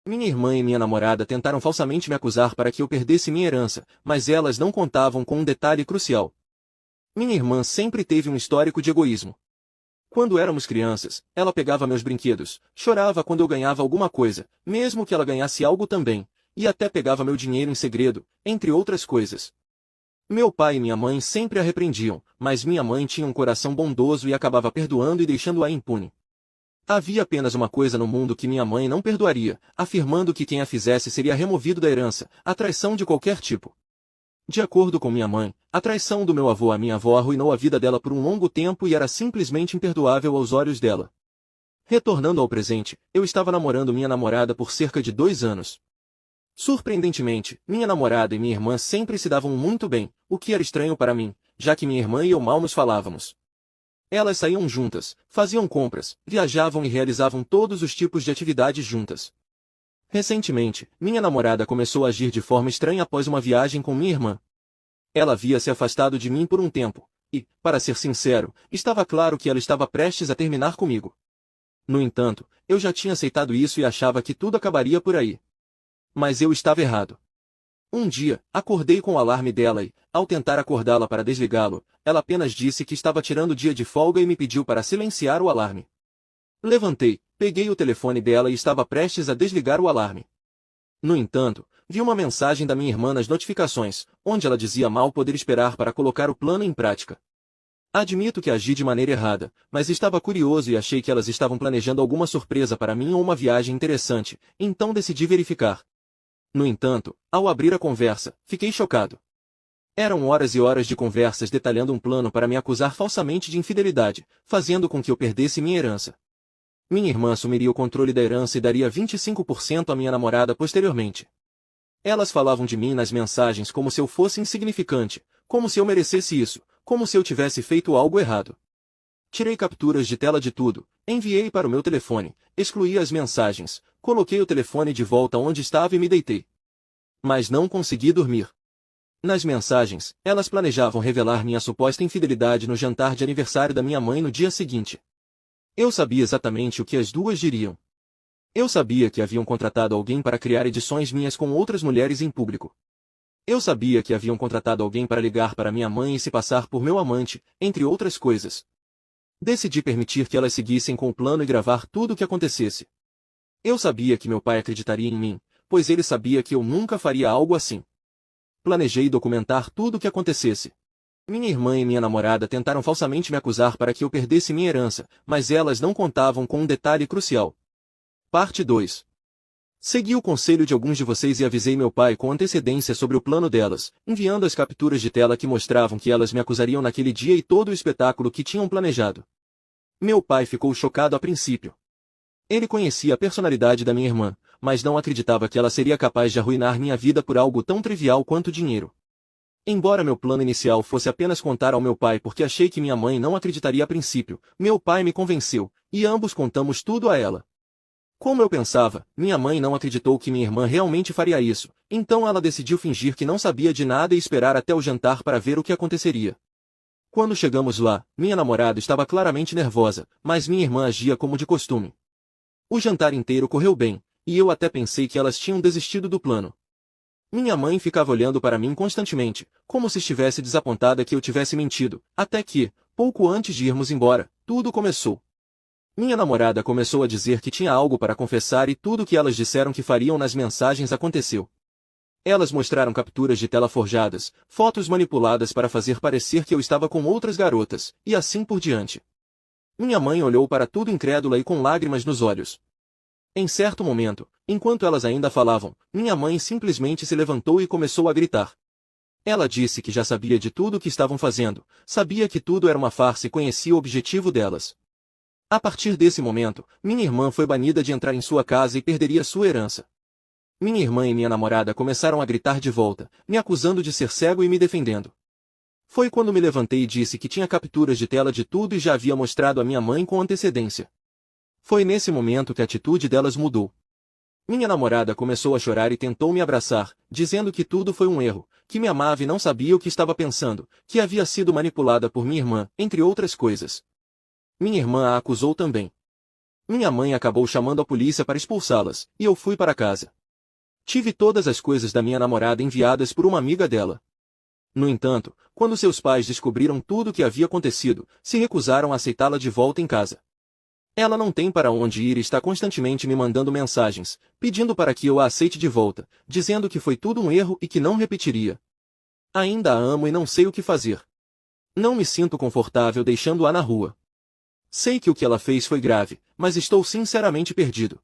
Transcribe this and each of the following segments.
Minha irmã e minha namorada tentaram falsamente me acusar para que eu perdesse minha herança, mas elas não contavam com um detalhe crucial. Minha irmã sempre teve um histórico de egoísmo. Quando éramos crianças, ela pegava meus brinquedos, chorava quando eu ganhava alguma coisa, mesmo que ela ganhasse algo também, e até pegava meu dinheiro em segredo, entre outras coisas. Meu pai e minha mãe sempre a repreendiam, mas minha mãe tinha um coração bondoso e acabava perdoando e deixando-a impune. Havia apenas uma coisa no mundo que minha mãe não perdoaria, afirmando que quem a fizesse seria removido da herança, a traição de qualquer tipo. De acordo com minha mãe, a traição do meu avô à minha avó arruinou a vida dela por um longo tempo e era simplesmente imperdoável aos olhos dela. Retornando ao presente, eu estava namorando minha namorada por cerca de 2 anos. Surpreendentemente, minha namorada e minha irmã sempre se davam muito bem, o que era estranho para mim, já que minha irmã e eu mal nos falávamos. Elas saíam juntas, faziam compras, viajavam e realizavam todos os tipos de atividades juntas. Recentemente, minha namorada começou a agir de forma estranha após uma viagem com minha irmã. Ela havia se afastado de mim por um tempo, e, para ser sincero, estava claro que ela estava prestes a terminar comigo. No entanto, eu já tinha aceitado isso e achava que tudo acabaria por aí. Mas eu estava errado. Um dia, acordei com o alarme dela e, ao tentar acordá-la para desligá-lo, ela apenas disse que estava tirando o dia de folga e me pediu para silenciar o alarme. Levantei, peguei o telefone dela e estava prestes a desligar o alarme. No entanto, vi uma mensagem da minha irmã nas notificações, onde ela dizia mal poder esperar para colocar o plano em prática. Admito que agi de maneira errada, mas estava curioso e achei que elas estavam planejando alguma surpresa para mim ou uma viagem interessante, então decidi verificar. No entanto, ao abrir a conversa, fiquei chocado. Eram horas e horas de conversas detalhando um plano para me acusar falsamente de infidelidade, fazendo com que eu perdesse minha herança. Minha irmã assumiria o controle da herança e daria 25% à minha namorada posteriormente. Elas falavam de mim nas mensagens como se eu fosse insignificante, como se eu merecesse isso, como se eu tivesse feito algo errado. Tirei capturas de tela de tudo, enviei para o meu telefone, excluí as mensagens, coloquei o telefone de volta onde estava e me deitei. Mas não consegui dormir. Nas mensagens, elas planejavam revelar minha suposta infidelidade no jantar de aniversário da minha mãe no dia seguinte. Eu sabia exatamente o que as duas diriam. Eu sabia que haviam contratado alguém para criar edições minhas com outras mulheres em público. Eu sabia que haviam contratado alguém para ligar para minha mãe e se passar por meu amante, entre outras coisas. Decidi permitir que elas seguissem com o plano e gravar tudo o que acontecesse. Eu sabia que meu pai acreditaria em mim, pois ele sabia que eu nunca faria algo assim. Planejei documentar tudo o que acontecesse. Minha irmã e minha namorada tentaram falsamente me acusar para que eu perdesse minha herança, mas elas não contavam com um detalhe crucial. Parte 2. Segui o conselho de alguns de vocês e avisei meu pai com antecedência sobre o plano delas, enviando as capturas de tela que mostravam que elas me acusariam naquele dia e todo o espetáculo que tinham planejado. Meu pai ficou chocado a princípio. Ele conhecia a personalidade da minha irmã, mas não acreditava que ela seria capaz de arruinar minha vida por algo tão trivial quanto dinheiro. Embora meu plano inicial fosse apenas contar ao meu pai porque achei que minha mãe não acreditaria a princípio, meu pai me convenceu, e ambos contamos tudo a ela. Como eu pensava, minha mãe não acreditou que minha irmã realmente faria isso, então ela decidiu fingir que não sabia de nada e esperar até o jantar para ver o que aconteceria. Quando chegamos lá, minha namorada estava claramente nervosa, mas minha irmã agia como de costume. O jantar inteiro correu bem, e eu até pensei que elas tinham desistido do plano. Minha mãe ficava olhando para mim constantemente, como se estivesse desapontada que eu tivesse mentido, até que, pouco antes de irmos embora, tudo começou. Minha namorada começou a dizer que tinha algo para confessar e tudo o que elas disseram que fariam nas mensagens aconteceu. Elas mostraram capturas de tela forjadas, fotos manipuladas para fazer parecer que eu estava com outras garotas, e assim por diante. Minha mãe olhou para tudo incrédula e com lágrimas nos olhos. Em certo momento, enquanto elas ainda falavam, minha mãe simplesmente se levantou e começou a gritar. Ela disse que já sabia de tudo o que estavam fazendo, sabia que tudo era uma farsa e conhecia o objetivo delas. A partir desse momento, minha irmã foi banida de entrar em sua casa e perderia sua herança. Minha irmã e minha namorada começaram a gritar de volta, me acusando de ser cego e me defendendo. Foi quando me levantei e disse que tinha capturas de tela de tudo e já havia mostrado à minha mãe com antecedência. Foi nesse momento que a atitude delas mudou. Minha namorada começou a chorar e tentou me abraçar, dizendo que tudo foi um erro, que me amava e não sabia o que estava pensando, que havia sido manipulada por minha irmã, entre outras coisas. Minha irmã a acusou também. Minha mãe acabou chamando a polícia para expulsá-las, e eu fui para casa. Tive todas as coisas da minha namorada enviadas por uma amiga dela. No entanto, quando seus pais descobriram tudo o que havia acontecido, se recusaram a aceitá-la de volta em casa. Ela não tem para onde ir e está constantemente me mandando mensagens, pedindo para que eu a aceite de volta, dizendo que foi tudo um erro e que não repetiria. Ainda a amo e não sei o que fazer. Não me sinto confortável deixando-a na rua. Sei que o que ela fez foi grave, mas estou sinceramente perdido.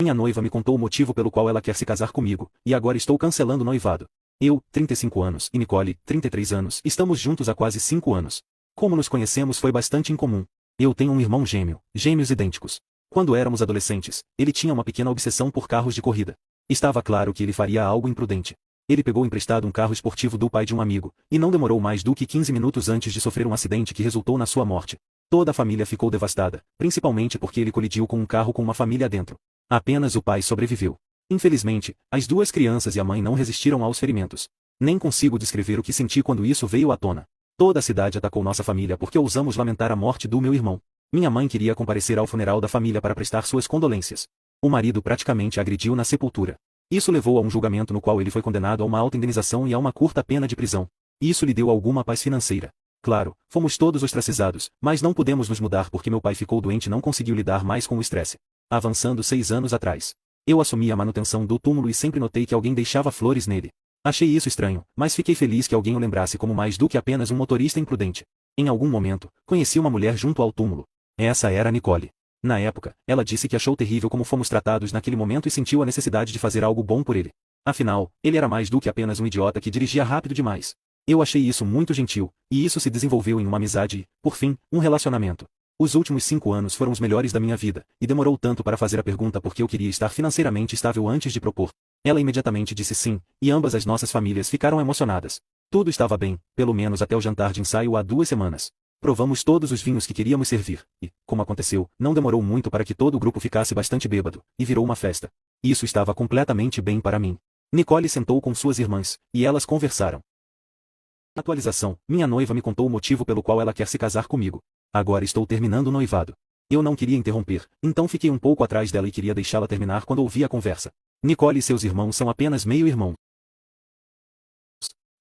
Minha noiva me contou o motivo pelo qual ela quer se casar comigo, e agora estou cancelando o noivado. Eu, 35 anos, e Nicole, 33 anos, estamos juntos há quase 5 anos. Como nos conhecemos foi bastante incomum. Eu tenho um irmão gêmeo, gêmeos idênticos. Quando éramos adolescentes, ele tinha uma pequena obsessão por carros de corrida. Estava claro que ele faria algo imprudente. Ele pegou emprestado um carro esportivo do pai de um amigo, e não demorou mais do que 15 minutos antes de sofrer um acidente que resultou na sua morte. Toda a família ficou devastada, principalmente porque ele colidiu com um carro com uma família dentro. Apenas o pai sobreviveu. Infelizmente, as duas crianças e a mãe não resistiram aos ferimentos. Nem consigo descrever o que senti quando isso veio à tona. Toda a cidade atacou nossa família porque ousamos lamentar a morte do meu irmão. Minha mãe queria comparecer ao funeral da família para prestar suas condolências. O marido praticamente a agrediu na sepultura. Isso levou a um julgamento no qual ele foi condenado a uma alta indenização e a uma curta pena de prisão. Isso lhe deu alguma paz financeira. Claro, fomos todos ostracizados, mas não pudemos nos mudar porque meu pai ficou doente e não conseguiu lidar mais com o estresse. Avançando 6 anos atrás. Eu assumi a manutenção do túmulo e sempre notei que alguém deixava flores nele. Achei isso estranho, mas fiquei feliz que alguém o lembrasse como mais do que apenas um motorista imprudente. Em algum momento, conheci uma mulher junto ao túmulo. Essa era a Nicole. Na época, ela disse que achou terrível como fomos tratados naquele momento e sentiu a necessidade de fazer algo bom por ele. Afinal, ele era mais do que apenas um idiota que dirigia rápido demais. Eu achei isso muito gentil, e isso se desenvolveu em uma amizade e, por fim, um relacionamento. Os últimos 5 anos foram os melhores da minha vida, e demorou tanto para fazer a pergunta porque eu queria estar financeiramente estável antes de propor. Ela imediatamente disse sim, e ambas as nossas famílias ficaram emocionadas. Tudo estava bem, pelo menos até o jantar de ensaio há 2 semanas. Provamos todos os vinhos que queríamos servir, e, como aconteceu, não demorou muito para que todo o grupo ficasse bastante bêbado, e virou uma festa. Isso estava completamente bem para mim. Nicole sentou com suas irmãs, e elas conversaram. Atualização: minha noiva me contou o motivo pelo qual ela quer se casar comigo. Agora estou terminando o noivado. Eu não queria interromper, então fiquei um pouco atrás dela e queria deixá-la terminar quando ouvi a conversa. Nicole e seus irmãos são apenas meio-irmãos.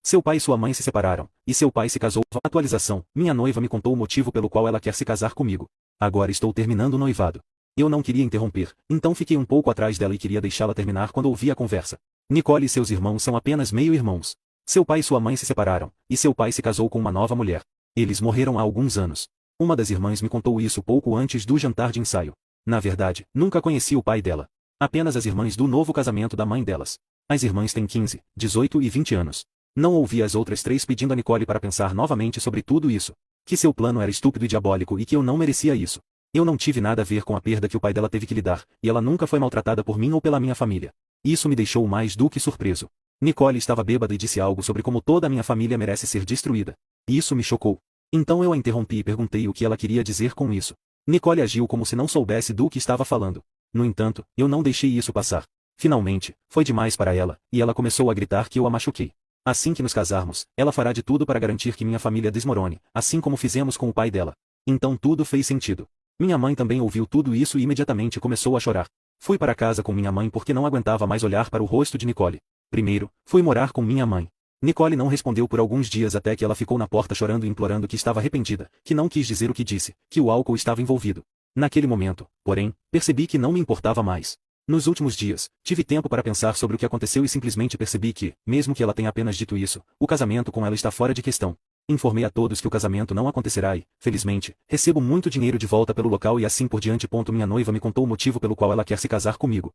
Seu pai e sua mãe se separaram, e seu pai se casou. Atualização: minha noiva me contou o motivo pelo qual ela quer se casar comigo. Agora estou terminando o noivado. Eu não queria interromper, então fiquei um pouco atrás dela e queria deixá-la terminar quando ouvi a conversa. Nicole e seus irmãos são apenas meio-irmãos. Seu pai e sua mãe se separaram, e seu pai se casou com uma nova mulher. Eles morreram há alguns anos. Uma das irmãs me contou isso pouco antes do jantar de ensaio. Na verdade, nunca conheci o pai dela. Apenas as irmãs do novo casamento da mãe delas. As irmãs têm 15, 18 e 20 anos. Não ouvi as outras 3 pedindo a Nicole para pensar novamente sobre tudo isso. Que seu plano era estúpido e diabólico e que eu não merecia isso. Eu não tive nada a ver com a perda que o pai dela teve que lidar, e ela nunca foi maltratada por mim ou pela minha família. Isso me deixou mais do que surpreso. Nicole estava bêbada e disse algo sobre como toda a minha família merece ser destruída. Isso me chocou. Então eu a interrompi e perguntei o que ela queria dizer com isso. Nicole agiu como se não soubesse do que estava falando. No entanto, eu não deixei isso passar. Finalmente, foi demais para ela, e ela começou a gritar que eu a machuquei. Assim que nos casarmos, ela fará de tudo para garantir que minha família desmorone, assim como fizemos com o pai dela. Então tudo fez sentido. Minha mãe também ouviu tudo isso e imediatamente começou a chorar. Fui para casa com minha mãe porque não aguentava mais olhar para o rosto de Nicole. Primeiro, fui morar com minha mãe. Nicole não respondeu por alguns dias até que ela ficou na porta chorando e implorando que estava arrependida, que não quis dizer o que disse, que o álcool estava envolvido. Naquele momento, porém, percebi que não me importava mais. Nos últimos dias, tive tempo para pensar sobre o que aconteceu e simplesmente percebi que, mesmo que ela tenha apenas dito isso, o casamento com ela está fora de questão. Informei a todos que o casamento não acontecerá e, felizmente, recebo muito dinheiro de volta pelo local e assim por diante. Minha noiva me contou o motivo pelo qual ela quer se casar comigo.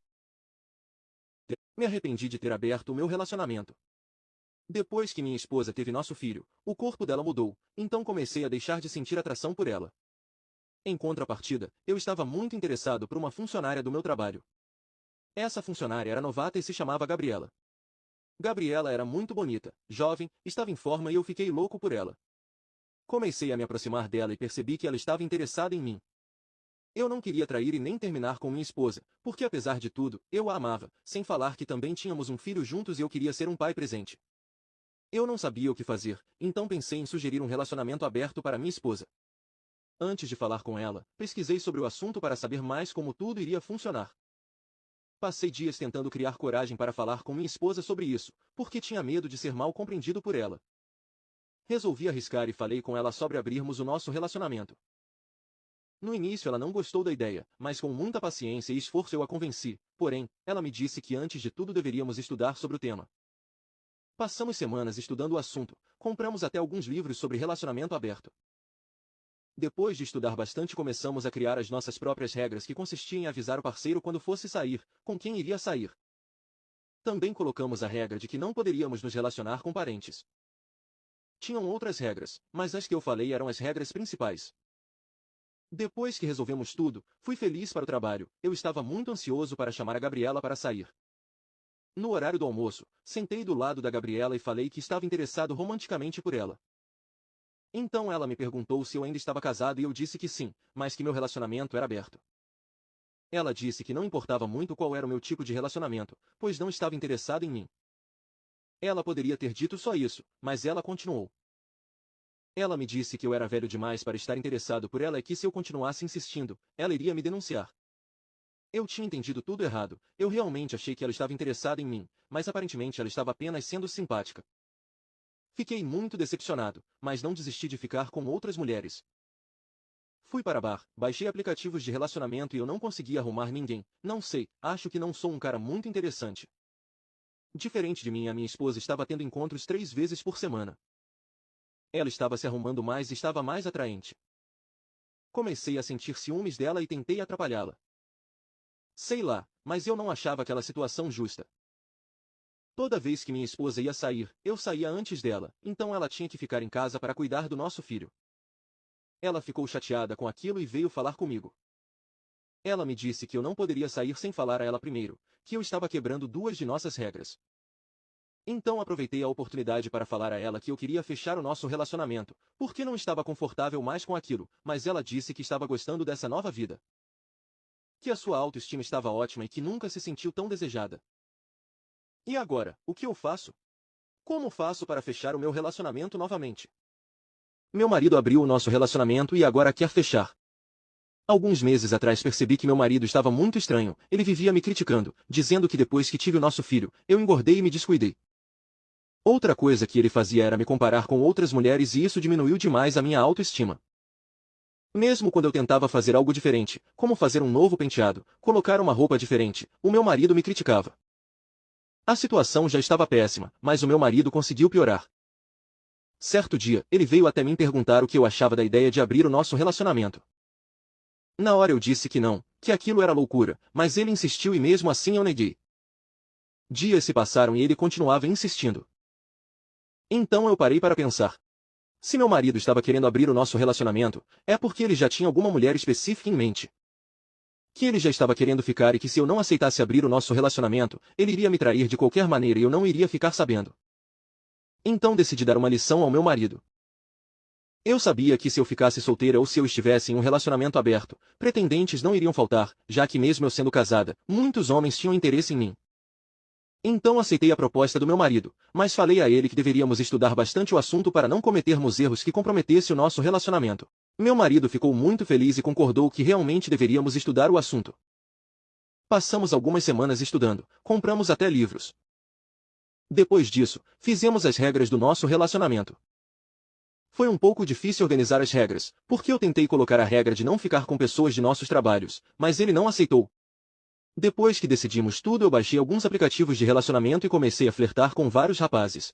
Me arrependi de ter aberto o meu relacionamento. Depois que minha esposa teve nosso filho, o corpo dela mudou, então comecei a deixar de sentir atração por ela. Em contrapartida, eu estava muito interessado por uma funcionária do meu trabalho. Essa funcionária era novata e se chamava Gabriela. Gabriela era muito bonita, jovem, estava em forma e eu fiquei louco por ela. Comecei a me aproximar dela e percebi que ela estava interessada em mim. Eu não queria trair e nem terminar com minha esposa, porque apesar de tudo, eu a amava, sem falar que também tínhamos um filho juntos e eu queria ser um pai presente. Eu não sabia o que fazer, então pensei em sugerir um relacionamento aberto para minha esposa. Antes de falar com ela, pesquisei sobre o assunto para saber mais como tudo iria funcionar. Passei dias tentando criar coragem para falar com minha esposa sobre isso, porque tinha medo de ser mal compreendido por ela. Resolvi arriscar e falei com ela sobre abrirmos o nosso relacionamento. No início ela não gostou da ideia, mas com muita paciência e esforço eu a convenci, porém, ela me disse que antes de tudo deveríamos estudar sobre o tema. Passamos semanas estudando o assunto, compramos até alguns livros sobre relacionamento aberto. Depois de estudar bastante começamos a criar as nossas próprias regras que consistiam em avisar o parceiro quando fosse sair, com quem iria sair. Também colocamos a regra de que não poderíamos nos relacionar com parentes. Tinham outras regras, mas as que eu falei eram as regras principais. Depois que resolvemos tudo, fui feliz para o trabalho, eu estava muito ansioso para chamar a Gabriela para sair. No horário do almoço, sentei do lado da Gabriela e falei que estava interessado romanticamente por ela. Então ela me perguntou se eu ainda estava casado e eu disse que sim, mas que meu relacionamento era aberto. Ela disse que não importava muito qual era o meu tipo de relacionamento, pois não estava interessada em mim. Ela poderia ter dito só isso, mas ela continuou. Ela me disse que eu era velho demais para estar interessado por ela e que se eu continuasse insistindo, ela iria me denunciar. Eu tinha entendido tudo errado, eu realmente achei que ela estava interessada em mim, mas aparentemente ela estava apenas sendo simpática. Fiquei muito decepcionado, mas não desisti de ficar com outras mulheres. Fui para bar, baixei aplicativos de relacionamento e eu não conseguia arrumar ninguém, não sei, acho que não sou um cara muito interessante. Diferente de mim, a minha esposa estava tendo encontros 3 vezes por semana. Ela estava se arrumando mais e estava mais atraente. Comecei a sentir ciúmes dela e tentei atrapalhá-la. Sei lá, mas eu não achava aquela situação justa. Toda vez que minha esposa ia sair, eu saía antes dela, então ela tinha que ficar em casa para cuidar do nosso filho. Ela ficou chateada com aquilo e veio falar comigo. Ela me disse que eu não poderia sair sem falar a ela primeiro, que eu estava quebrando 2 de nossas regras. Então aproveitei a oportunidade para falar a ela que eu queria fechar o nosso relacionamento, porque não estava confortável mais com aquilo, mas ela disse que estava gostando dessa nova vida. Que a sua autoestima estava ótima e que nunca se sentiu tão desejada. E agora, o que eu faço? Como faço para fechar o meu relacionamento novamente? Meu marido abriu o nosso relacionamento e agora quer fechar. Alguns meses atrás percebi que meu marido estava muito estranho, ele vivia me criticando, dizendo que depois que tive o nosso filho, eu engordei e me descuidei. Outra coisa que ele fazia era me comparar com outras mulheres e isso diminuiu demais a minha autoestima. Mesmo quando eu tentava fazer algo diferente, como fazer um novo penteado, colocar uma roupa diferente, o meu marido me criticava. A situação já estava péssima, mas o meu marido conseguiu piorar. Certo dia, ele veio até mim perguntar o que eu achava da ideia de abrir o nosso relacionamento. Na hora eu disse que não, que aquilo era loucura, mas ele insistiu e mesmo assim eu neguei. Dias se passaram e ele continuava insistindo. Então eu parei para pensar. Se meu marido estava querendo abrir o nosso relacionamento, é porque ele já tinha alguma mulher específica em mente. Que ele já estava querendo ficar e que se eu não aceitasse abrir o nosso relacionamento, ele iria me trair de qualquer maneira e eu não iria ficar sabendo. Então decidi dar uma lição ao meu marido. Eu sabia que se eu ficasse solteira ou se eu estivesse em um relacionamento aberto, pretendentes não iriam faltar, já que mesmo eu sendo casada, muitos homens tinham interesse em mim. Então aceitei a proposta do meu marido, mas falei a ele que deveríamos estudar bastante o assunto para não cometermos erros que comprometessem o nosso relacionamento. Meu marido ficou muito feliz e concordou que realmente deveríamos estudar o assunto. Passamos algumas semanas estudando, compramos até livros. Depois disso, fizemos as regras do nosso relacionamento. Foi um pouco difícil organizar as regras, porque eu tentei colocar a regra de não ficar com pessoas de nossos trabalhos, mas ele não aceitou. Depois que decidimos tudo, eu baixei alguns aplicativos de relacionamento e comecei a flertar com vários rapazes.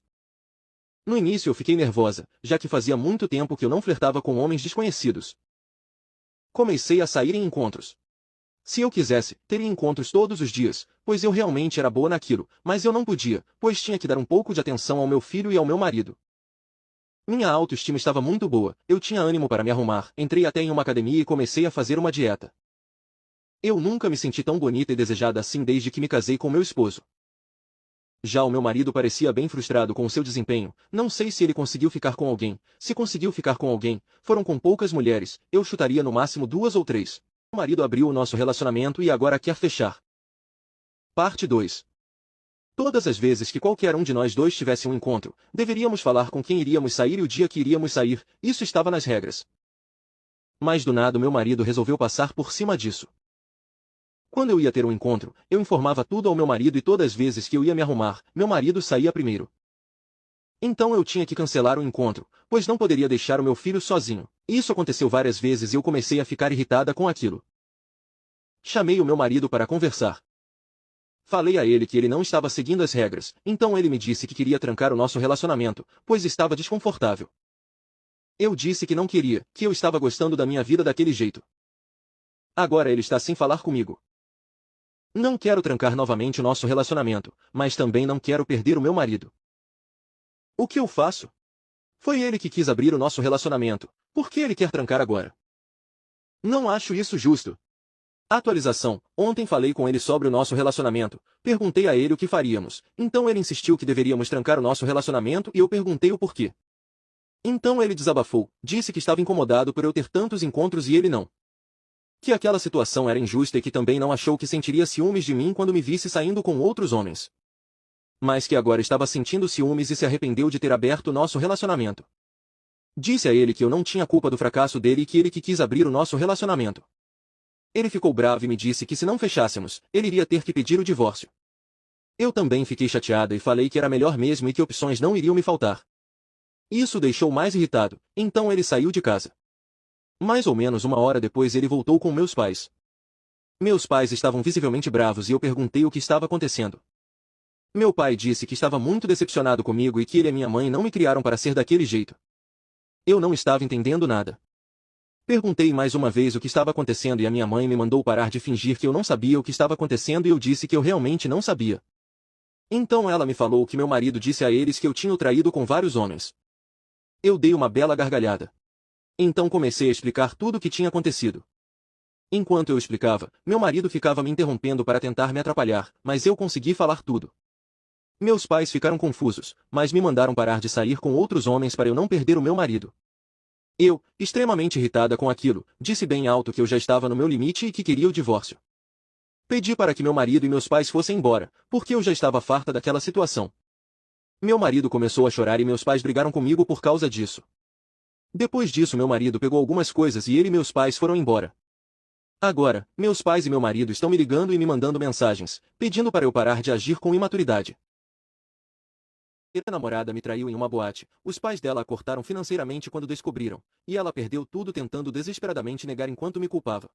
No início eu fiquei nervosa, já que fazia muito tempo que eu não flertava com homens desconhecidos. Comecei a sair em encontros. Se eu quisesse, teria encontros todos os dias, pois eu realmente era boa naquilo, mas eu não podia, pois tinha que dar um pouco de atenção ao meu filho e ao meu marido. Minha autoestima estava muito boa, eu tinha ânimo para me arrumar, entrei até em uma academia e comecei a fazer uma dieta. Eu nunca me senti tão bonita e desejada assim desde que me casei com meu esposo. Já o meu marido parecia bem frustrado com o seu desempenho, não sei se ele conseguiu ficar com alguém, se conseguiu ficar com alguém, foram com poucas mulheres, eu chutaria no máximo 2 ou 3. O marido abriu o nosso relacionamento e agora quer fechar. Parte 2. Todas as vezes que qualquer um de nós dois tivesse um encontro, deveríamos falar com quem iríamos sair e o dia que iríamos sair, isso estava nas regras. Mas do nada meu marido resolveu passar por cima disso. Quando eu ia ter um encontro, eu informava tudo ao meu marido e todas as vezes que eu ia me arrumar, meu marido saía primeiro. Então eu tinha que cancelar o encontro, pois não poderia deixar o meu filho sozinho. Isso aconteceu várias vezes e eu comecei a ficar irritada com aquilo. Chamei o meu marido para conversar. Falei a ele que ele não estava seguindo as regras, então ele me disse que queria trancar o nosso relacionamento, pois estava desconfortável. Eu disse que não queria, que eu estava gostando da minha vida daquele jeito. Agora ele está sem falar comigo. Não quero trancar novamente o nosso relacionamento, mas também não quero perder o meu marido. O que eu faço? Foi ele que quis abrir o nosso relacionamento. Por que ele quer trancar agora? Não acho isso justo. Atualização. Ontem falei com ele sobre o nosso relacionamento. Perguntei a ele o que faríamos. Então ele insistiu que deveríamos trancar o nosso relacionamento e eu perguntei o porquê. Então ele desabafou, disse que estava incomodado por eu ter tantos encontros e ele não. Que aquela situação era injusta e que também não achou que sentiria ciúmes de mim quando me visse saindo com outros homens. Mas que agora estava sentindo ciúmes e se arrependeu de ter aberto o nosso relacionamento. Disse a ele que eu não tinha culpa do fracasso dele e que ele que quis abrir o nosso relacionamento. Ele ficou bravo e me disse que se não fechássemos, ele iria ter que pedir o divórcio. Eu também fiquei chateada e falei que era melhor mesmo e que opções não iriam me faltar. Isso o deixou mais irritado, então ele saiu de casa. Mais ou menos uma hora depois ele voltou com meus pais. Meus pais estavam visivelmente bravos e eu perguntei o que estava acontecendo. Meu pai disse que estava muito decepcionado comigo e que ele e minha mãe não me criaram para ser daquele jeito. Eu não estava entendendo nada. Perguntei mais uma vez o que estava acontecendo e a minha mãe me mandou parar de fingir que eu não sabia o que estava acontecendo e eu disse que eu realmente não sabia. Então ela me falou que meu marido disse a eles que eu tinha o traído com vários homens. Eu dei uma bela gargalhada. Então comecei a explicar tudo o que tinha acontecido. Enquanto eu explicava, meu marido ficava me interrompendo para tentar me atrapalhar, mas eu consegui falar tudo. Meus pais ficaram confusos, mas me mandaram parar de sair com outros homens para eu não perder o meu marido. Eu, extremamente irritada com aquilo, disse bem alto que eu já estava no meu limite e que queria o divórcio. Pedi para que meu marido e meus pais fossem embora, porque eu já estava farta daquela situação. Meu marido começou a chorar e meus pais brigaram comigo por causa disso. Depois disso meu marido pegou algumas coisas e ele e meus pais foram embora. Agora, meus pais e meu marido estão me ligando e me mandando mensagens, pedindo para eu parar de agir com imaturidade. Minha namorada me traiu em uma boate, os pais dela a cortaram financeiramente quando descobriram, e ela perdeu tudo tentando desesperadamente negar enquanto me culpava.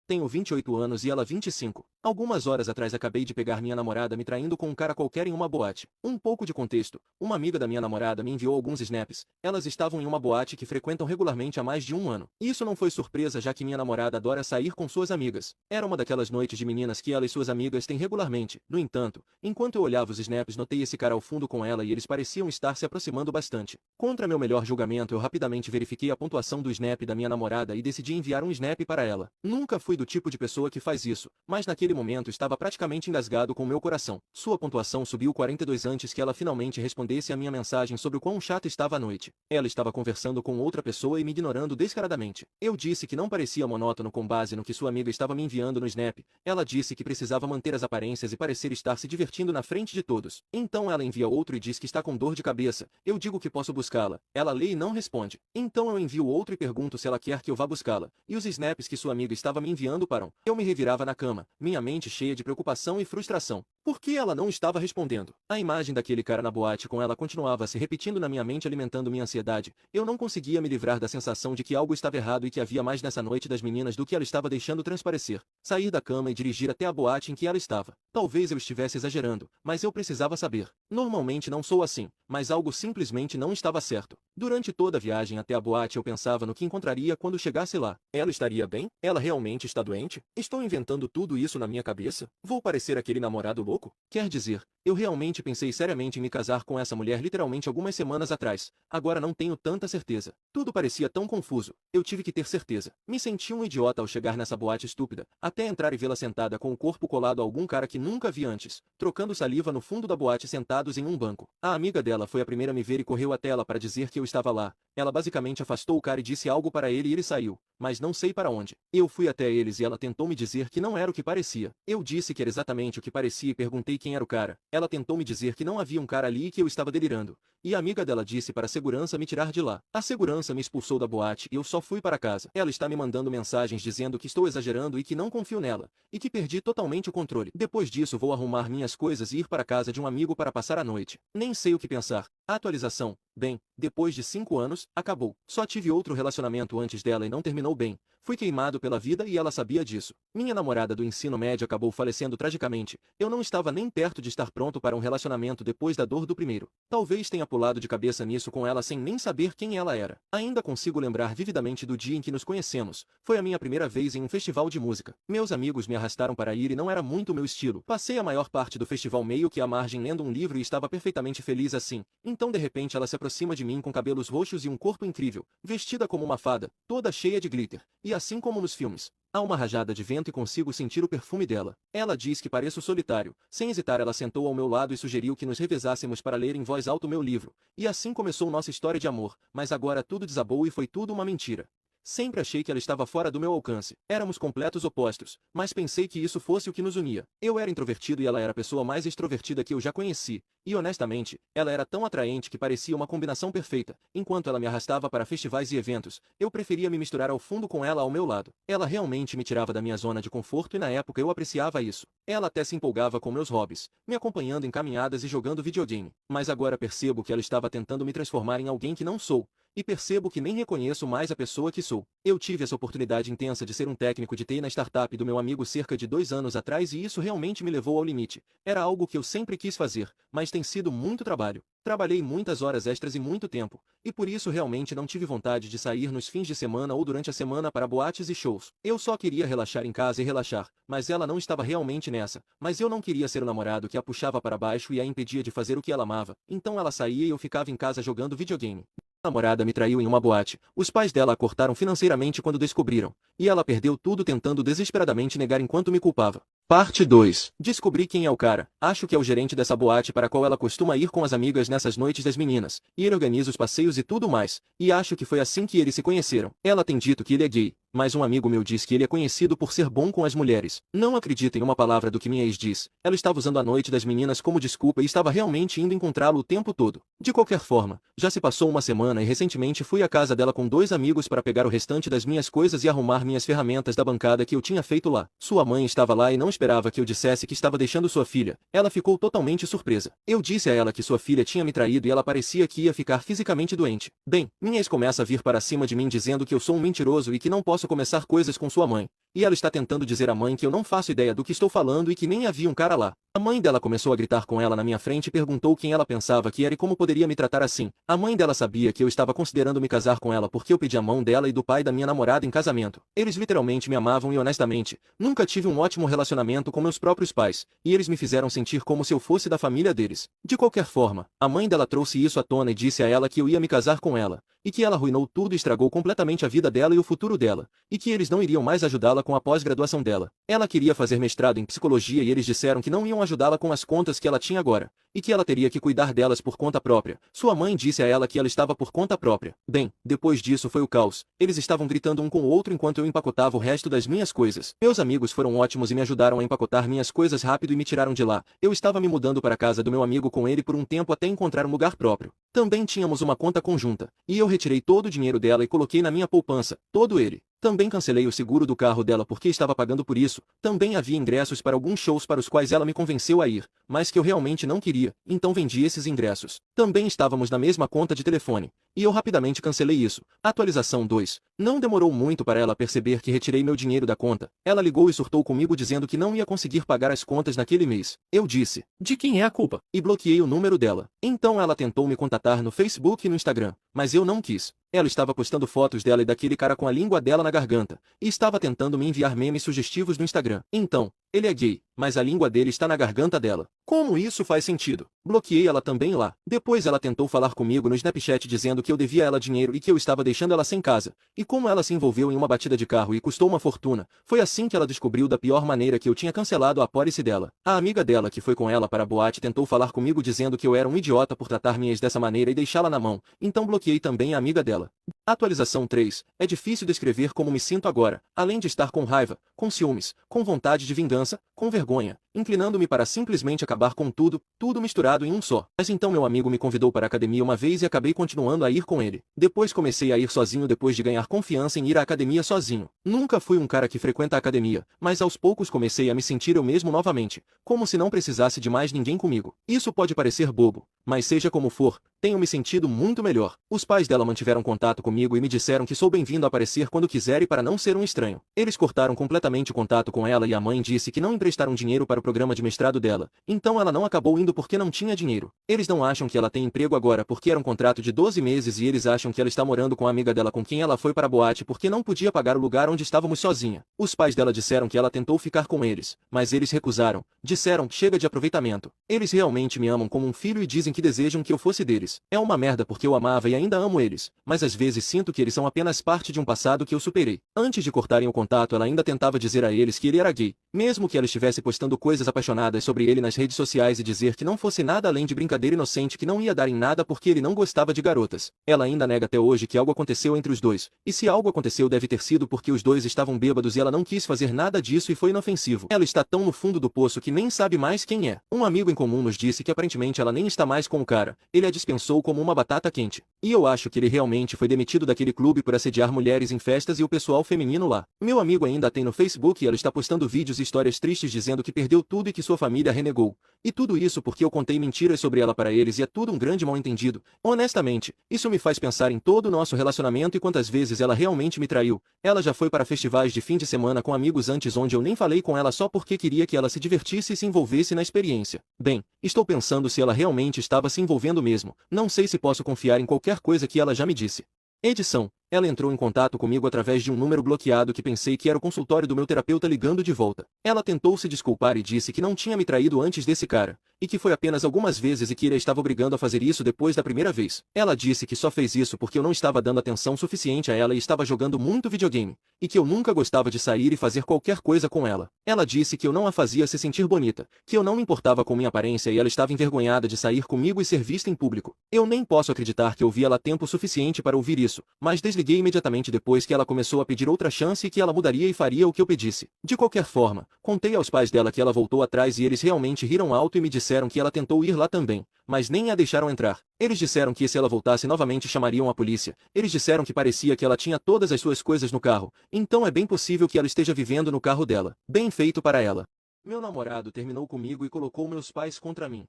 Tenho 28 anos e ela 25. Algumas horas atrás acabei de pegar minha namorada me traindo com um cara qualquer em uma boate. Um pouco de contexto. Uma amiga da minha namorada me enviou alguns snaps. Elas estavam em uma boate que frequentam regularmente há mais de um ano. Isso não foi surpresa já que minha namorada adora sair com suas amigas. Era uma daquelas noites de meninas que ela e suas amigas têm regularmente. No entanto, enquanto eu olhava os snaps notei esse cara ao fundo com ela e eles pareciam estar se aproximando bastante. Contra meu melhor julgamento eu rapidamente verifiquei a pontuação do snap da minha namorada e decidi enviar um snap para ela. Nunca fui do tipo de pessoa que faz isso, mas naquele momento estava praticamente engasgado com meu coração. Sua pontuação subiu 42 antes que ela finalmente respondesse a minha mensagem sobre o quão chata estava a noite. Ela estava conversando com outra pessoa e me ignorando descaradamente. Eu disse que não parecia monótono com base no que sua amiga estava me enviando no Snap. Ela disse que precisava manter as aparências e parecer estar se divertindo na frente de todos. Então ela envia outro e diz que está com dor de cabeça. Eu digo que posso buscá-la. Ela lê e não responde. Então eu envio outro e pergunto se ela quer que eu vá buscá-la. E os snaps que sua amiga estava me enviando param. Eu me revirava na cama, minha mente cheia de preocupação e frustração. Por que ela não estava respondendo? A imagem daquele cara na boate com ela continuava se repetindo na minha mente alimentando minha ansiedade. Eu não conseguia me livrar da sensação de que algo estava errado e que havia mais nessa noite das meninas do que ela estava deixando transparecer. Sair da cama e dirigir até a boate em que ela estava. Talvez eu estivesse exagerando, mas eu precisava saber. Normalmente não sou assim, mas algo simplesmente não estava certo. Durante toda a viagem até a boate eu pensava no que encontraria quando chegasse lá. Ela estaria bem? Ela realmente está doente? Estou inventando tudo isso na minha cabeça? Vou parecer aquele namorado louco? Quer dizer, eu realmente pensei seriamente em me casar com essa mulher literalmente algumas semanas atrás. Agora não tenho tanta certeza. Tudo parecia tão confuso. Eu tive que ter certeza. Me senti um idiota ao chegar nessa boate estúpida, até entrar e vê-la sentada com o corpo colado a algum cara que nunca vi antes, trocando saliva no fundo da boate sentados em um banco. A amiga dela foi a primeira a me ver e correu até ela para dizer que eu estava lá. Ela basicamente afastou o cara e disse algo para ele e ele saiu, mas não sei para onde. Eu fui até eles e ela tentou me dizer que não era o que parecia. Eu disse que era exatamente o que parecia e perguntei quem era o cara. Ela tentou me dizer que não havia um cara ali e que eu estava delirando. e a amiga dela disse para a segurança me tirar de lá. A segurança me expulsou da boate e eu só fui para casa. Ela está me mandando mensagens dizendo que estou exagerando e que não confio nela, e que perdi totalmente o controle. Depois disso vou arrumar minhas coisas e ir para a casa de um amigo para passar a noite. Nem sei o que pensar. Atualização. Bem, depois de 5 anos, acabou. Só tive outro relacionamento antes dela e não terminou bem. Fui queimado pela vida e ela sabia disso. Minha namorada do ensino médio acabou falecendo tragicamente. Eu não estava nem perto de estar pronto para um relacionamento depois da dor do primeiro. Talvez tenha pulado de cabeça nisso com ela sem nem saber quem ela era. Ainda consigo lembrar vividamente do dia em que nos conhecemos. Foi a minha primeira vez em um festival de música. Meus amigos me arrastaram para ir e não era muito o meu estilo. Passei a maior parte do festival meio que à margem lendo um livro e estava perfeitamente feliz assim. Então de repente ela se aproxima de mim com cabelos roxos e um corpo incrível, vestida como uma fada, toda cheia de glitter. E assim como nos filmes. Há uma rajada de vento e consigo sentir o perfume dela. Ela diz que pareço solitário. Sem hesitar ela sentou ao meu lado e sugeriu que nos revezássemos para ler em voz alta o meu livro. E assim começou nossa história de amor, mas agora tudo desabou e foi tudo uma mentira. Sempre achei que ela estava fora do meu alcance. Éramos completos opostos, mas pensei que isso fosse o que nos unia. Eu era introvertido e ela era a pessoa mais extrovertida que eu já conheci. E honestamente, ela era tão atraente que parecia uma combinação perfeita. Enquanto ela me arrastava para festivais e eventos, eu preferia me misturar ao fundo com ela ao meu lado. Ela realmente me tirava da minha zona de conforto e na época eu apreciava isso. Ela até se empolgava com meus hobbies, me acompanhando em caminhadas e jogando videogame. Mas agora percebo que ela estava tentando me transformar em alguém que não sou. E percebo que nem reconheço mais a pessoa que sou. Eu tive essa oportunidade intensa de ser um técnico de TI na startup do meu amigo cerca de 2 anos atrás e isso realmente me levou ao limite. Era algo que eu sempre quis fazer, mas tem sido muito trabalho. Trabalhei muitas horas extras e muito tempo, e por isso realmente não tive vontade de sair nos fins de semana ou durante a semana para boates e shows. Eu só queria relaxar em casa e relaxar, mas ela não estava realmente nessa. Mas eu não queria ser o namorado que a puxava para baixo e a impedia de fazer o que ela amava, então ela saía e eu ficava em casa jogando videogame. A namorada me traiu em uma boate. Os pais dela a cortaram financeiramente quando descobriram. E ela perdeu tudo tentando desesperadamente negar enquanto me culpava. Parte 2. Descobri quem é o cara. Acho que é o gerente dessa boate para a qual ela costuma ir com as amigas nessas noites das meninas. E ele organiza os passeios e tudo mais. E acho que foi assim que eles se conheceram. Ela tem dito que ele é gay, mas um amigo meu diz que ele é conhecido por ser bom com as mulheres. Não acredito em uma palavra do que minha ex diz. Ela estava usando a noite das meninas como desculpa e estava realmente indo encontrá-lo o tempo todo. De qualquer forma, já se passou uma semana e recentemente fui à casa dela com 2 amigos para pegar o restante das minhas coisas e arrumar minhas ferramentas da bancada que eu tinha feito lá. Sua mãe estava lá e não esperava que eu dissesse que estava deixando sua filha. Ela ficou totalmente surpresa. Eu disse a ela que sua filha tinha me traído e ela parecia que ia ficar fisicamente doente. Bem, minha ex começa a vir para cima de mim dizendo que eu sou um mentiroso e que não posso começar coisas com sua mãe. E ela está tentando dizer à mãe que eu não faço ideia do que estou falando e que nem havia um cara lá. A mãe dela começou a gritar com ela na minha frente e perguntou quem ela pensava que era e como poderia me tratar assim. A mãe dela sabia que eu estava considerando me casar com ela porque eu pedi a mão dela e do pai da minha namorada em casamento. Eles literalmente me amavam e honestamente, nunca tive um ótimo relacionamento com meus próprios pais, e eles me fizeram sentir como se eu fosse da família deles. De qualquer forma, a mãe dela trouxe isso à tona e disse a ela que eu ia me casar com ela, e que ela arruinou tudo e estragou completamente a vida dela e o futuro dela, e que eles não iriam mais ajudá-la com a pós-graduação dela. Ela queria fazer mestrado em psicologia e eles disseram que não iam ajudá-la com as contas que ela tinha agora, e que ela teria que cuidar delas por conta própria. Sua mãe disse a ela que ela estava por conta própria. Bem, depois disso foi o caos. Eles estavam gritando um com o outro enquanto eu empacotava o resto das minhas coisas. Meus amigos foram ótimos e me ajudaram a empacotar minhas coisas rápido e me tiraram de lá. Eu estava me mudando para a casa do meu amigo com ele por um tempo até encontrar um lugar próprio. Também tínhamos uma conta conjunta, e eu retirei todo o dinheiro dela e coloquei na minha poupança, todo ele. Também cancelei o seguro do carro dela porque estava pagando por isso. Também havia ingressos para alguns shows para os quais ela me convenceu a ir, mas que eu realmente não queria, então vendi esses ingressos. Também estávamos na mesma conta de telefone, e eu rapidamente cancelei isso. Atualização 2. Não demorou muito para ela perceber que retirei meu dinheiro da conta. Ela ligou e surtou comigo dizendo que não ia conseguir pagar as contas naquele mês. Eu disse, de quem é a culpa? E bloqueei o número dela. Então ela tentou me contatar no Facebook e no Instagram, mas eu não quis. Ela estava postando fotos dela e daquele cara com a língua dela na garganta, e estava tentando me enviar memes sugestivos no Instagram. Então, ele é gay, mas a língua dele está na garganta dela. Como isso faz sentido? Bloqueei ela também lá. Depois ela tentou falar comigo no Snapchat dizendo que eu devia a ela dinheiro e que eu estava deixando ela sem casa. E como ela se envolveu em uma batida de carro e custou uma fortuna, foi assim que ela descobriu da pior maneira que eu tinha cancelado a apólice dela. A amiga dela que foi com ela para a boate tentou falar comigo dizendo que eu era um idiota por tratar minha ex dessa maneira e deixá-la na mão, então bloqueei também a amiga dela. Atualização 3. É difícil descrever como me sinto agora, além de estar com raiva, com ciúmes, com vontade de vingança, com vergonha, inclinando-me para simplesmente acabar com tudo, tudo misturado em um só. Mas então meu amigo me convidou para a academia uma vez e acabei continuando a ir com ele. Depois comecei a ir sozinho depois de ganhar confiança em ir à academia sozinho. Nunca fui um cara que frequenta a academia, mas aos poucos comecei a me sentir eu mesmo novamente, como se não precisasse de mais ninguém comigo. Isso pode parecer bobo, mas seja como for, tenho me sentido muito melhor. Os pais dela mantiveram contato comigo e me disseram que sou bem-vindo a aparecer quando quiser e para não ser um estranho. Eles cortaram completamente o contato com ela e a mãe disse que não emprestaram dinheiro para o programa de mestrado dela, então ela não acabou indo porque não tinha dinheiro. Eles não acham que ela tem emprego agora porque era um contrato de 12 meses e eles acham que ela está morando com a amiga dela com quem ela foi para a boate porque não podia pagar o lugar onde estávamos sozinha. Os pais dela disseram que ela tentou ficar com eles, mas eles recusaram. Disseram, chega de aproveitamento. Eles realmente me amam como um filho e dizem que desejam que eu fosse deles. É uma merda porque eu amava e ainda amo eles, mas às vezes sinto que eles são apenas parte de um passado que eu superei. Antes de cortarem o contato ela ainda tentava dizer a eles que ele era gay, mesmo que ela estivesse postando coisas apaixonadas sobre ele nas redes sociais e dizer que não fosse nada além de brincadeira inocente que não ia dar em nada porque ele não gostava de garotas. Ela ainda nega até hoje que algo aconteceu entre os dois, e se algo aconteceu deve ter sido porque os dois estavam bêbados e ela não quis fazer nada disso e foi inofensivo. Ela está tão no fundo do poço que nem sabe mais quem é. Um amigo em comum nos disse que aparentemente ela nem está mais com o cara, ele a dispensou como uma batata quente. E eu acho que ele realmente foi demitido daquele clube por assediar mulheres em festas e o pessoal feminino lá. Meu amigo ainda tem no Facebook e ela está postando vídeos e histórias tristes dizendo que perdeu tudo e que sua família renegou. E tudo isso porque eu contei mentiras sobre ela para eles e é tudo um grande mal-entendido. Honestamente, isso me faz pensar em todo o nosso relacionamento e quantas vezes ela realmente me traiu. Ela já foi para festivais de fim de semana com amigos antes onde eu nem falei com ela só porque queria que ela se divertisse e se envolvesse na experiência. Bem, estou pensando se ela realmente estava se envolvendo mesmo. Não sei se posso confiar em qualquer coisa que ela já me disse. Edição. Ela entrou em contato comigo através de um número bloqueado que pensei que era o consultório do meu terapeuta ligando de volta. Ela tentou se desculpar e disse que não tinha me traído antes desse cara, e que foi apenas algumas vezes e que ele a estava obrigando a fazer isso depois da primeira vez. Ela disse que só fez isso porque eu não estava dando atenção suficiente a ela e estava jogando muito videogame, e que eu nunca gostava de sair e fazer qualquer coisa com ela. Ela disse que eu não a fazia se sentir bonita, que eu não me importava com minha aparência e ela estava envergonhada de sair comigo e ser vista em público. Eu nem posso acreditar que ouvi ela tempo suficiente para ouvir isso, mas desliguei imediatamente depois que ela começou a pedir outra chance e que ela mudaria e faria o que eu pedisse. De qualquer forma, contei aos pais dela que ela voltou atrás e eles realmente riram alto e me disseram que ela tentou ir lá também, mas nem a deixaram entrar. Eles disseram que se ela voltasse novamente chamariam a polícia. Eles disseram que parecia que ela tinha todas as suas coisas no carro, então é bem possível que ela esteja vivendo no carro dela. Bem feito para ela. Meu namorado terminou comigo e colocou meus pais contra mim.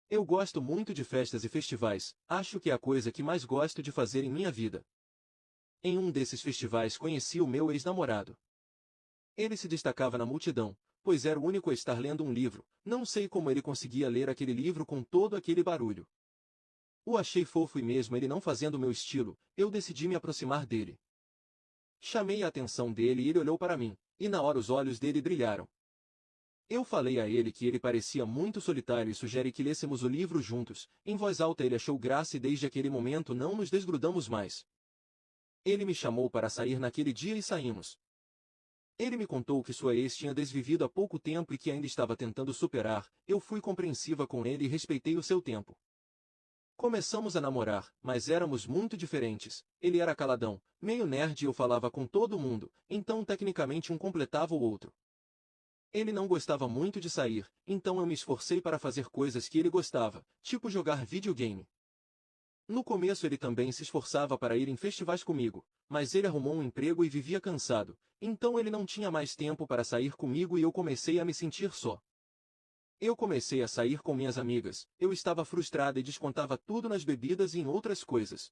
Eu gosto muito de festas e festivais, acho que é a coisa que mais gosto de fazer em minha vida. Em um desses festivais conheci o meu ex-namorado. Ele se destacava na multidão, pois era o único a estar lendo um livro. Não sei como ele conseguia ler aquele livro com todo aquele barulho. O achei fofo e mesmo ele não fazendo o meu estilo, eu decidi me aproximar dele. Chamei a atenção dele e ele olhou para mim, e na hora os olhos dele brilharam. Eu falei a ele que ele parecia muito solitário e sugeri que lêssemos o livro juntos. Em voz alta ele achou graça e desde aquele momento não nos desgrudamos mais. Ele me chamou para sair naquele dia e saímos. Ele me contou que sua ex tinha desvivido há pouco tempo e que ainda estava tentando superar. Eu fui compreensiva com ele e respeitei o seu tempo. Começamos a namorar, mas éramos muito diferentes. Ele era caladão, meio nerd e eu falava com todo mundo, então tecnicamente um completava o outro. Ele não gostava muito de sair, então eu me esforcei para fazer coisas que ele gostava, tipo jogar videogame. No começo ele também se esforçava para ir em festivais comigo, mas ele arrumou um emprego e vivia cansado, então ele não tinha mais tempo para sair comigo e eu comecei a me sentir só. Eu comecei a sair com minhas amigas, eu estava frustrada e descontava tudo nas bebidas e em outras coisas.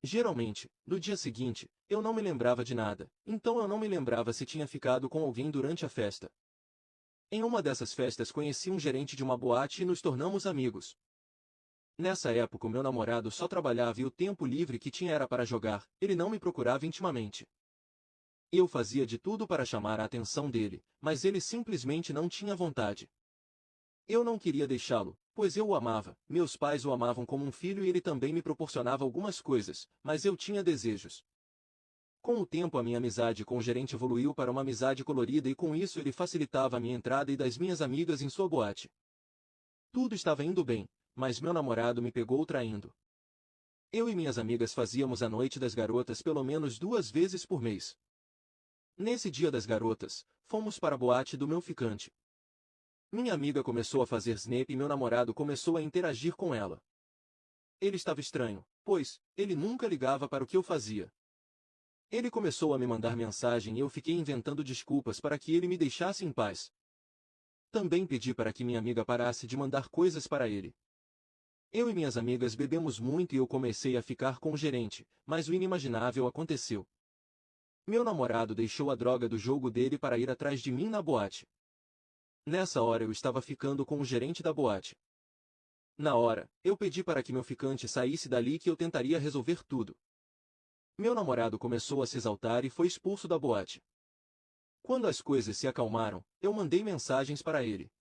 Geralmente, no dia seguinte, eu não me lembrava de nada, então eu não me lembrava se tinha ficado com alguém durante a festa. Em uma dessas festas conheci um gerente de uma boate e nos tornamos amigos. Nessa época o meu namorado só trabalhava e o tempo livre que tinha era para jogar, ele não me procurava intimamente. Eu fazia de tudo para chamar a atenção dele, mas ele simplesmente não tinha vontade. Eu não queria deixá-lo, pois eu o amava, meus pais o amavam como um filho e ele também me proporcionava algumas coisas, mas eu tinha desejos. Com o tempo a minha amizade com o gerente evoluiu para uma amizade colorida e com isso ele facilitava a minha entrada e das minhas amigas em sua boate. Tudo estava indo bem, mas meu namorado me pegou traindo. Eu e minhas amigas fazíamos a noite das garotas pelo menos 2 vezes por mês. Nesse dia das garotas, fomos para a boate do meu ficante. Minha amiga começou a fazer snap e meu namorado começou a interagir com ela. Ele estava estranho, pois, ele nunca ligava para o que eu fazia. Ele começou a me mandar mensagem e eu fiquei inventando desculpas para que ele me deixasse em paz. Também pedi para que minha amiga parasse de mandar coisas para ele. Eu e minhas amigas bebemos muito e eu comecei a ficar com o gerente, mas o inimaginável aconteceu. Meu namorado deixou a droga do jogo dele para ir atrás de mim na boate. Nessa hora eu estava ficando com o gerente da boate. Na hora, eu pedi para que meu ficante saísse dali que eu tentaria resolver tudo. Meu namorado começou a se exaltar e foi expulso da boate. Quando as coisas se acalmaram, eu mandei mensagens para ele.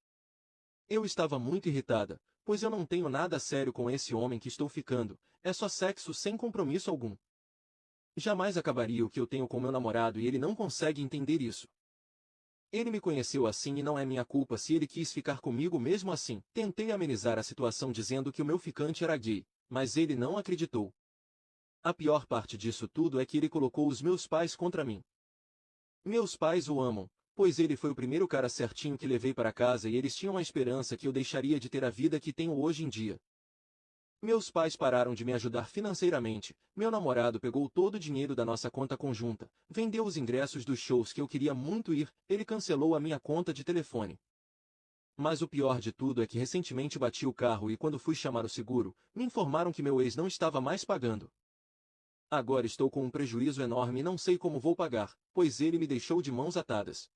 Eu estava muito irritada, pois eu não tenho nada sério com esse homem que estou ficando, é só sexo sem compromisso algum. Jamais acabaria o que eu tenho com meu namorado e ele não consegue entender isso. Ele me conheceu assim e não é minha culpa se ele quis ficar comigo mesmo assim. Tentei amenizar a situação dizendo que o meu ficante era gay, mas ele não acreditou. A pior parte disso tudo é que ele colocou os meus pais contra mim. Meus pais o amam, pois ele foi o primeiro cara certinho que levei para casa e eles tinham a esperança que eu deixaria de ter a vida que tenho hoje em dia. Meus pais pararam de me ajudar financeiramente, meu namorado pegou todo o dinheiro da nossa conta conjunta, vendeu os ingressos dos shows que eu queria muito ir, ele cancelou a minha conta de telefone. Mas o pior de tudo é que recentemente bati o carro e quando fui chamar o seguro, me informaram que meu ex não estava mais pagando. Agora estou com um prejuízo enorme e não sei como vou pagar, pois ele me deixou de mãos atadas.